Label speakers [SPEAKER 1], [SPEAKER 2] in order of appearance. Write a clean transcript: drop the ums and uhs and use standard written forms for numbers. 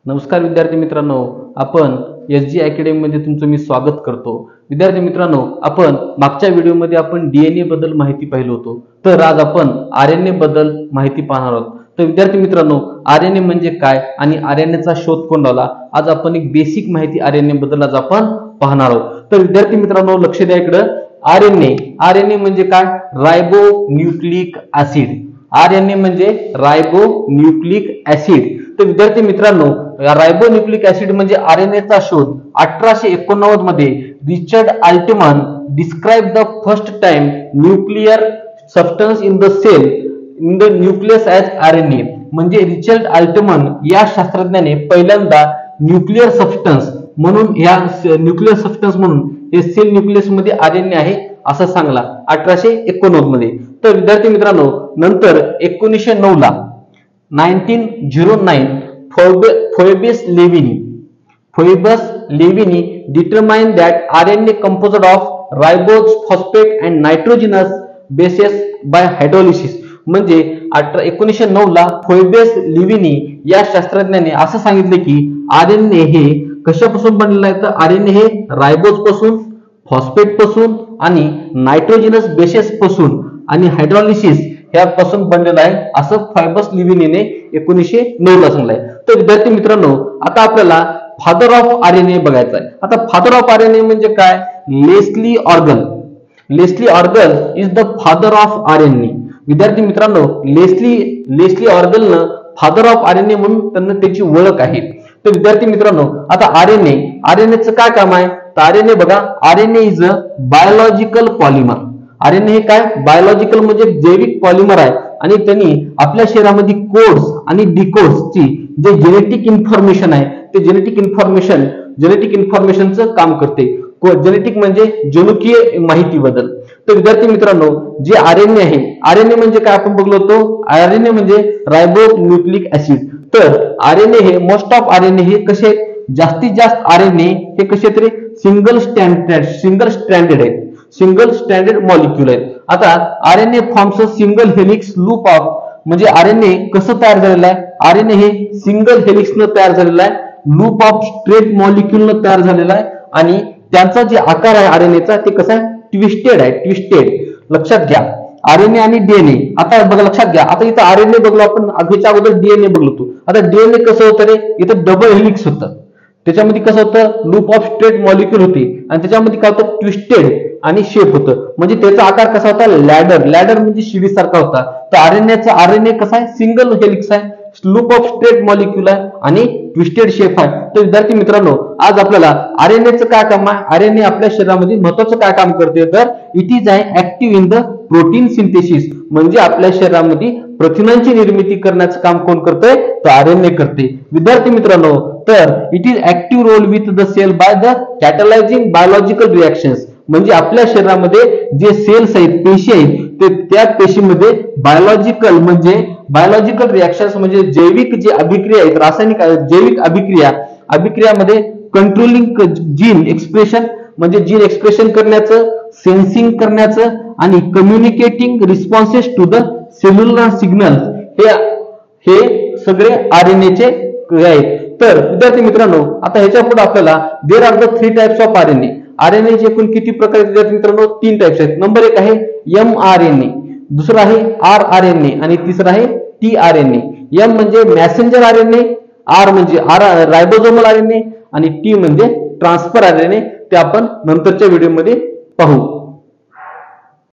[SPEAKER 1] नमस्कार विद्यार्थी मित्रांनो, आपण SG अकॅडमी मध्ये तुमचं मी स्वागत करतो। विद्यार्थी मित्रांनो, आपण मागच्या व्हिडिओमध्ये आपण डीएनए बद्दल माहिती पाहिलं होतं, तर आज आपण आरएनए बद्दल माहिती पाहणार आहोत। तर विद्यार्थी मित्रांनो, आरएनए म्हणजे काय आणि आरएनएचा शोध कोण लावला, आज आपण एक बेसिक माहिती आरएनए बद्दल आज आपण पाहणार आहोत। तर विद्यार्थी मित्रांनो, लक्ष द्या इकडे। आरएनए म्हणजे काय? Ribo nucleic acid. आरएनए म्हणजे रायबो न्यूक्लिक ऍसिड। तर विद्यार्थी मित्रांनो, रायबो न्यूक्लिक ऍसिड म्हणजे आरएनएचा शोध 1889 मध्ये Richard Altman describe the first time nuclear substance in the cell in the nucleus as RNA. म्हणजे रिचर्ड अल्टमन या शास्त्रज्ञाने पहिल्यांदा न्यूक्लियर सबस्टन्स म्हणून हे सेल न्यूक्लियस मध्ये आरएनए आहे असं सांगला 1889 मध्ये। तर विद्यार्थी मित्रांनो, नंतर 1909 ला 1909 Phoebus Levini determined that RNA composed of ribose phosphate and nitrogenous bases by hydrolysis। म्हणजे 1909 ला फोएबस लेव्हिनी या शास्त्रज्ञाने असं सांगितले की आरएनए हे कशापासून बनलेलं आहे, तर आरएनए हे रायबोज पासून, फॉस्फेट पासून आणि नायट्रोजनस बेसेस पासून आणि हायड्रोलिसिस यापासून बनलेला आहे असं फोएबस लेव्हिनीने 1909 ला सांगितलंय। तर विद्यार्थी मित्रांनो, आता आपल्याला फादर ऑफ आरएनए बघायचा आहे। आता फादर ऑफ आरएनए म्हणजे काय? लेस्ली ऑर्गन is the father of RNA. विद्यार्थी मित्रांनो, लेस्ली ऑर्गननं फादर ऑफ आरएनए म्हणून त्यांना त्याची ओळख आहे। तर विद्यार्थी मित्रांनो, आता आरएनएचं काय काम आहे? तर आरएनए बघा, RNA is a biological polymer. RNA हे काय? बायोलॉजिकल म्हणजे जैविक पॉलिमर आहे आणि त्यांनी आपल्या शरीरामध्ये कोड्स आणि डिकोड्स ची जे जेनेटिक इन्फॉर्मेशन आहे ते जेनेटिक इन्फॉर्मेशनचं काम करते। जेनेटिक म्हणजे जनुकीय माहिती बद्दल। तर विद्यार्थी मित्रांनो, जे आरएनए आहे, आरएनए म्हणजे काय आपण बघलो होतो, आरएनए म्हणजे रायबो न्यूक्लिक ऍसिड। तर आरएनए हे मोस्ट ऑफ आरएनए हे कसे आहेत? जास्तीत जास्त आरएनए हे कसे आहेत रे? सिंगल स्ट्रँडेड मॉलिक्यूल आहेत। आता RNA forms a single helix loop of, म्हणजे आरएनए कसं तयार झालेलं आहे? आरएनए हे सिंगल हेलिक्सनं तयार झालेलं आहे, लूप ऑफ स्ट्रेट मॉलिक्यूलनं तयार झालेला आहे आणि त्यांचा जे आकार आहे आरएनएचा ते कसं आहे? ट्विस्टेड आहे, ट्विस्टेड। लक्षात घ्या, आरएनए आणि डीएनए। आता बघा, लक्षात घ्या, आता इथं आरएनए बघलो आपण, ह्याच्या अगोदर डीएनए बघलो होतो। आता डीएनए कसं होतं रे? इथं डबल हेलिक्स होतं, त्याच्यामध्ये कसं होतं? लूप ऑफ स्ट्रेट मॉलिक्यूल होती आणि त्याच्यामध्ये काय होतं? ट्विस्टेड आणि शेप होतं, म्हणजे त्याचा आकार कसा होता? लॅडर म्हणजे शिडीसारखा होता। तर आरएनए कसा आहे? सिंगल हेलिक्स आहे, लूप ऑफ स्ट्रेट मॉलिक्यूल आहे आणि ट्विस्टेड शेप आहे। तर विद्यार्थी मित्रांनो, आज आपल्याला आरएनएचं काय काम आहे, आरएनए आपल्या शरीरामध्ये महत्त्वाचं काय काम करते, तर it is active in the protein synthesis. म्हणजे आपल्या शरीरामध्ये प्रथिनांची निर्मिती करण्याचं काम कोण करतंय? तर आरएनए करते। विद्यार्थी मित्रांनो, तर it is active role with the cell by the catalyzing biological reactions. म्हणजे आपल्या शरीरामध्ये जे सेल्स आहेत, पेशी आहेत, ते त्या पेशीमध्ये बायोलॉजिकल रिएक्शन्स म्हणजे जैविक जे अभिक्रिया आहेत, रासायनिक जैविक अभिक्रियामध्ये कंट्रोलिंग जीन एक्सप्रेशन म्हणजे जीन एक्सप्रेशन करण्याचं, सेन्सिंग करण्याचं आणि communicating responses to the cellular signal हे सगळे आरएनएचे आहेत। तर विद्यार्थी मित्रांनो, आता ह्याच्या पुढे आपल्याला there are the 3 types of RNA. आरएनएचे एकूण किती प्रकार आहेत विद्यार्थी मित्रांनो? 3 टाइप्स आहेत। नंबर 1 आहे mRNA, दुसरा आहे rRNA आणि तिसरा आहे tRNA। M म्हणजे मॅसेंजर आरएनए, R म्हणजे रायबोसोमल आरएनए आणि T म्हणजे ट्रान्सफर आरएनए। ते आपण नंतरच्या व्हिडिओमध्ये पाहू।